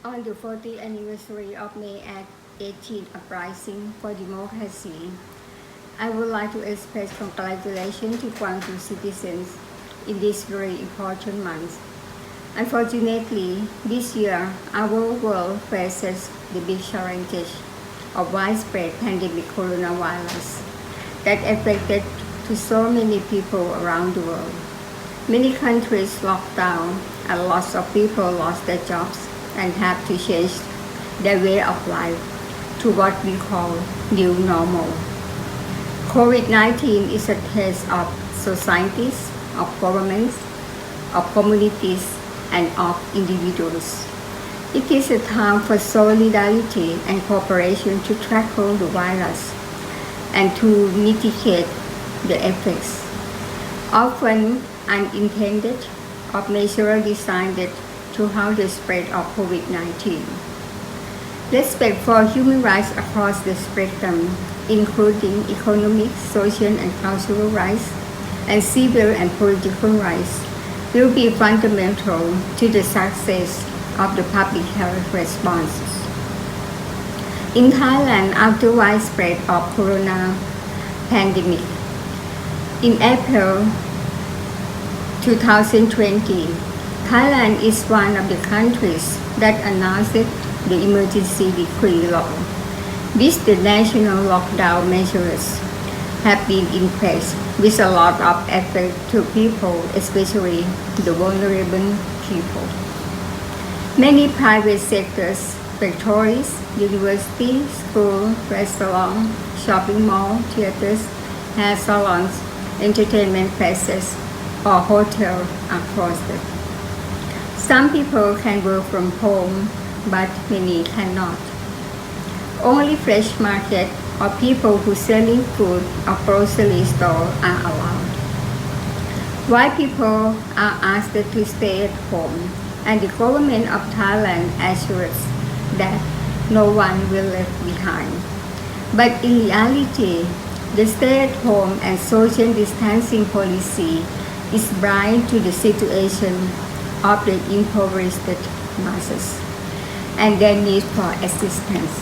On the 40th anniversary of May 18th uprising for democracy, I would like to express congratulations to Guangzhou citizens in this very important month. Unfortunately, this year, our world faces the big challenges of widespread pandemic coronavirus that affected to so many people around the world. Many countries locked down and lots of people lost their jobs and have to change their way of life to what we call new normal. COVID-19 is a test of societies, of governments, of communities, and of individuals. It is a time for solidarity and cooperation to tackle the virus and to mitigate the effects, often unintended, of measures designed to halt the spread of COVID-19. Respect for human rights across the spectrum, including economic, social, and cultural rights, and civil and political rights, will be fundamental to the success of the public health responses. In Thailand, after widespread of corona pandemic, in April 2020, Thailand is one of the countries that announced the emergency decree law. With the national lockdown measures have been in place with a lot of effect to people, especially the vulnerable people. Many private sectors, factories, universities, schools, restaurants, shopping malls, theaters, hair salons, entertainment places, or hotels are closed. Some people can work from home, but many cannot. Only fresh market or people who selling food or grocery store are allowed. While people are asked to stay at home, and the government of Thailand assures that no one will left behind. But in reality, the stay-at-home and social distancing policy is blind to the situation of the impoverished masses and their need for assistance.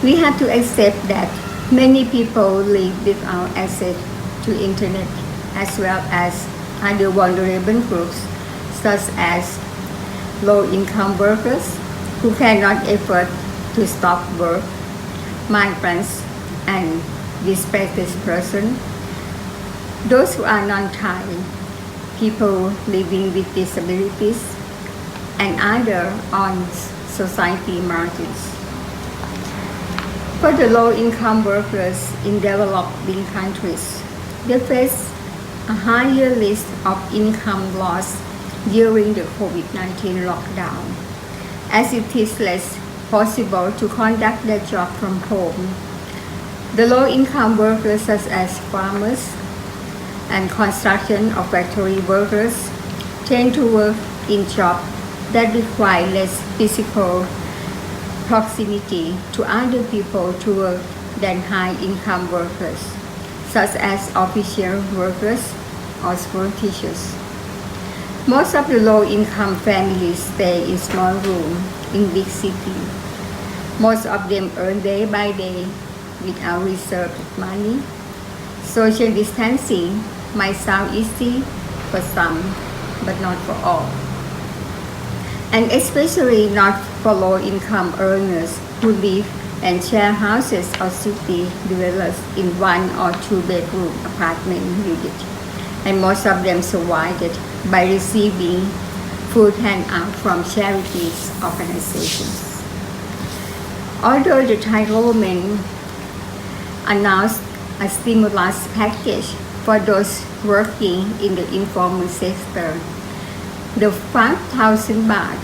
We have to accept that many people live without access to internet, as well as other vulnerable groups such as low-income workers who cannot afford to stop work, migrants, and displaced persons, those who are non-Thai, people living with disabilities, and other on society margins. For the low-income workers in developing countries, they face a higher risk of income loss during the COVID-19 lockdown, as it is less possible to conduct their job from home. The low-income workers such as farmers and construction or factory workers tend to work in jobs that require less physical proximity to other people to work than high-income workers, such as official workers or school teachers. Most of the low-income families stay in small rooms in big cities. Most of them earn day by day without reserved money. Social distancing might sound easy for some, but not for all. And especially not for low-income earners who live and share houses or city dwellers in one or two bedroom apartment units. And most of them survived by receiving food handout from charities organizations. Although the Thai government announced a stimulus package for those working in the informal sector, the 5,000 baht,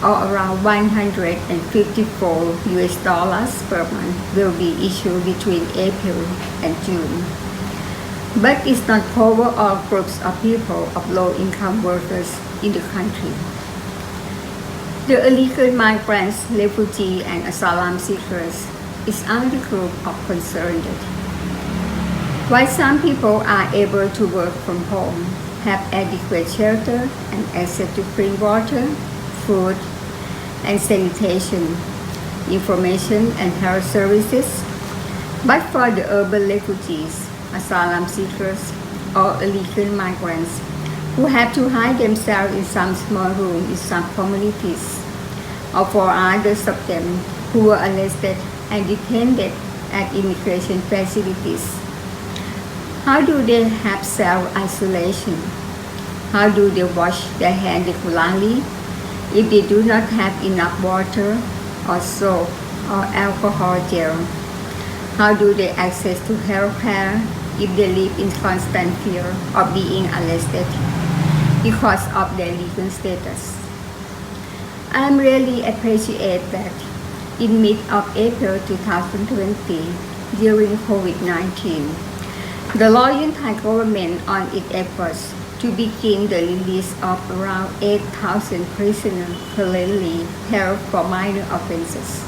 or around $154 per month, will be issued between April and June. But it's not cover all groups of people of low-income workers in the country. The illegal migrants, refugees, and asylum seekers is another group of concern. While some people are able to work from home, have adequate shelter and access to clean water, food, and sanitation, information and health services. But for the urban refugees, asylum seekers, or illegal migrants who have to hide themselves in some small room in some communities, or for others of them who were arrested and detained at immigration facilities. How do they have self-isolation? How do they wash their hands regularly if they do not have enough water or soap or alcohol gel? How do they access to health care if they live in constant fear of being arrested because of their legal status? I really appreciate that in mid-April 2020, during COVID-19, the Laureate Thai government on its efforts to begin the release of around 8,000 prisoners currently held for minor offenses.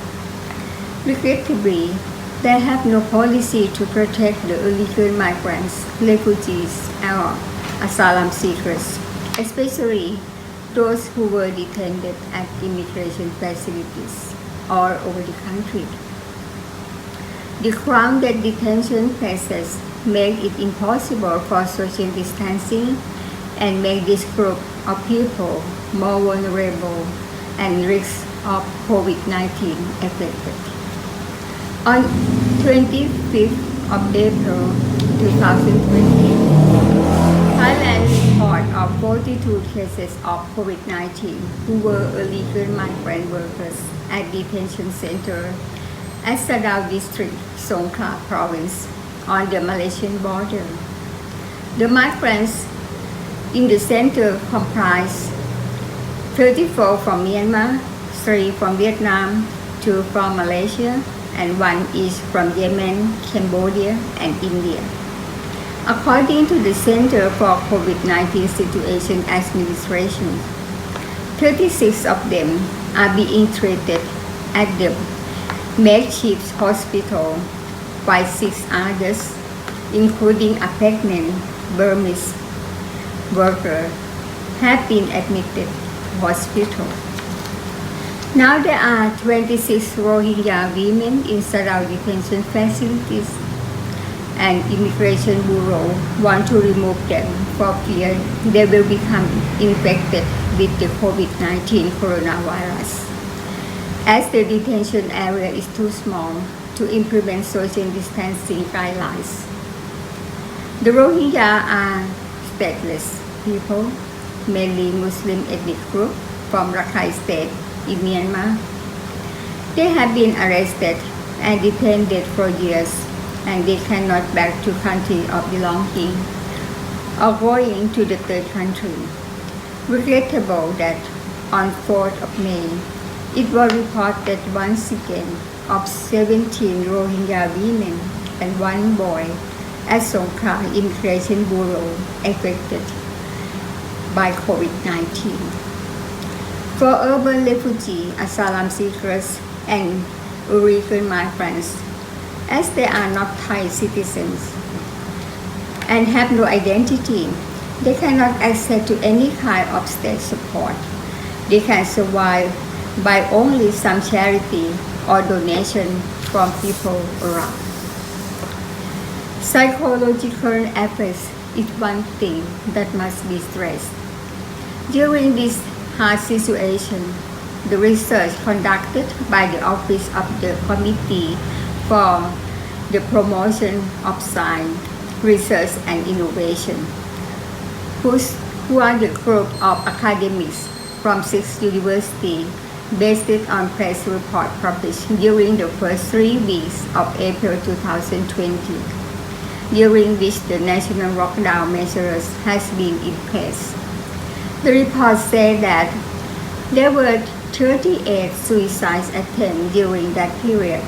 Regrettably, they have no policy to protect the illegal migrants, refugees, or asylum seekers, especially those who were detained at immigration facilities all over the country. The crowded detention places make it impossible for social distancing and make this group of people more vulnerable and risk of COVID-19 affected. On 25th of April 2020, Thailand reported of 42 cases of COVID-19 who were illegal migrant workers at detention center at Sadao District, Songkhla Province, on the Malaysian border. The migrants in the center comprise 34 from Myanmar, 3 from Vietnam, 2 from Malaysia, and 1 is from Yemen, Cambodia, and India. According to the Center for COVID-19 Situation Administration, 36 of them are being treated at the makeshift hospital, while 6 others, including a pregnant Burmese worker, have been admitted to hospital. Now there are 26 Rohingya women in Sadao detention facilities, and Immigration Bureau want to remove them for fear they will become infected with the COVID-19 coronavirus, as the detention area is too small to implement social distancing guidelines. The Rohingya are stateless people, mainly Muslim ethnic group from Rakhine State in Myanmar. They have been arrested and detained for years, and they cannot back to country of belonging or going to the third country. Regrettable that on 4th of May, it was reported once again of 17 Rohingya women and 1 boy at Songkhla Immigration Bureau affected by COVID-19. For urban refugees, asylum seekers, and illegal migrants, as they are not Thai citizens and have no identity, they cannot access to any kind of state support. They can survive by only some charity or donation from people around. Psychological effects is one thing that must be stressed. During this hard situation, the research conducted by the Office of the Committee for the Promotion of Science, Research and Innovation, who are the group of academics from 6 universities based on press report published during the first 3 weeks of April 2020, during which the national lockdown measures has been in place. The report said that there were 38 suicide attempts during that period,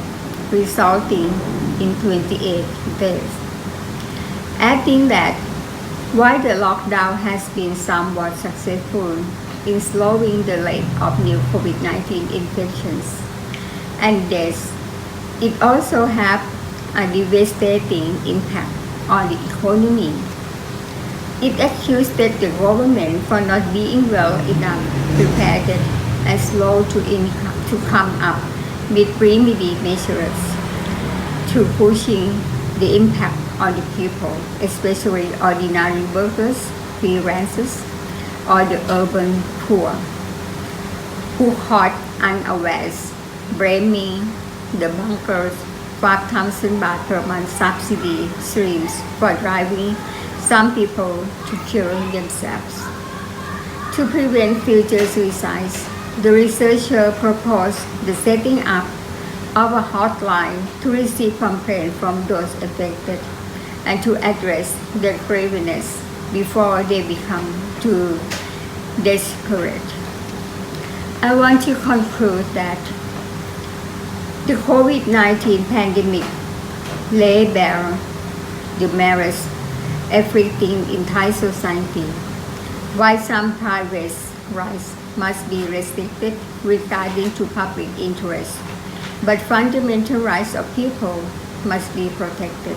resulting in 28 deaths. Adding that while the lockdown has been somewhat successful in slowing the rate of new COVID-19 infections and deaths, it also had a devastating impact on the economy. It accused the government for not being well enough prepared and slow to come up with remedy measures to pushing the impact on the people, especially ordinary workers, freelancers, or the urban poor, who caught unawares, blaming the bankers' 5,000 baht per month subsidy streams for driving some people to kill themselves. To prevent future suicides, the researcher proposed the setting up of a hotline to receive complaints from those affected and to address their grievances before they become too desperate. I want to conclude that the COVID-19 pandemic laid bare the merits afflicting in Thai society, while some private rights must be restricted regarding to public interest, but fundamental rights of people must be protected,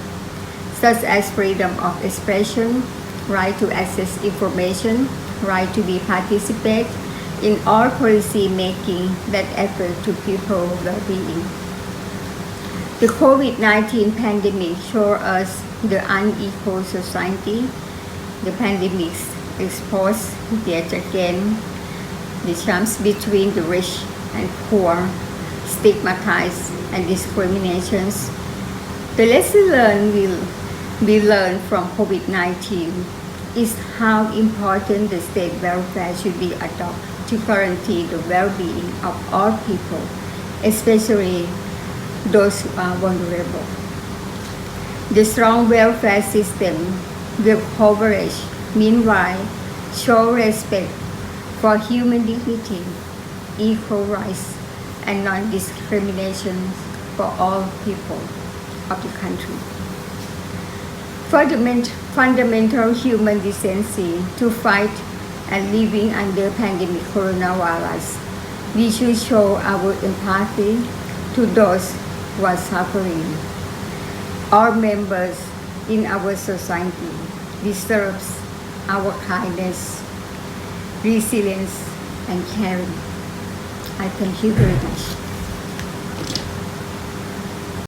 such as freedom of expression, right to access information, right to be participate in all policy making that affect to people's well-being. The COVID-19 pandemic showed us the unequal society. The pandemic exposed yet again the jumps between the rich and poor, stigmatized and discriminations. The lesson learned will be learned from COVID-19 is how important the state welfare should be adopted to guarantee the well-being of all people, especially those who are vulnerable. The strong welfare system will coverage, meanwhile, show respect for human dignity, equal rights, and non-discrimination for all people of the country. Fundamental human decency to fight and living under pandemic coronavirus, we should show our empathy to those who are suffering. All members in our society deserves our kindness, resilience, and caring. I thank you very much.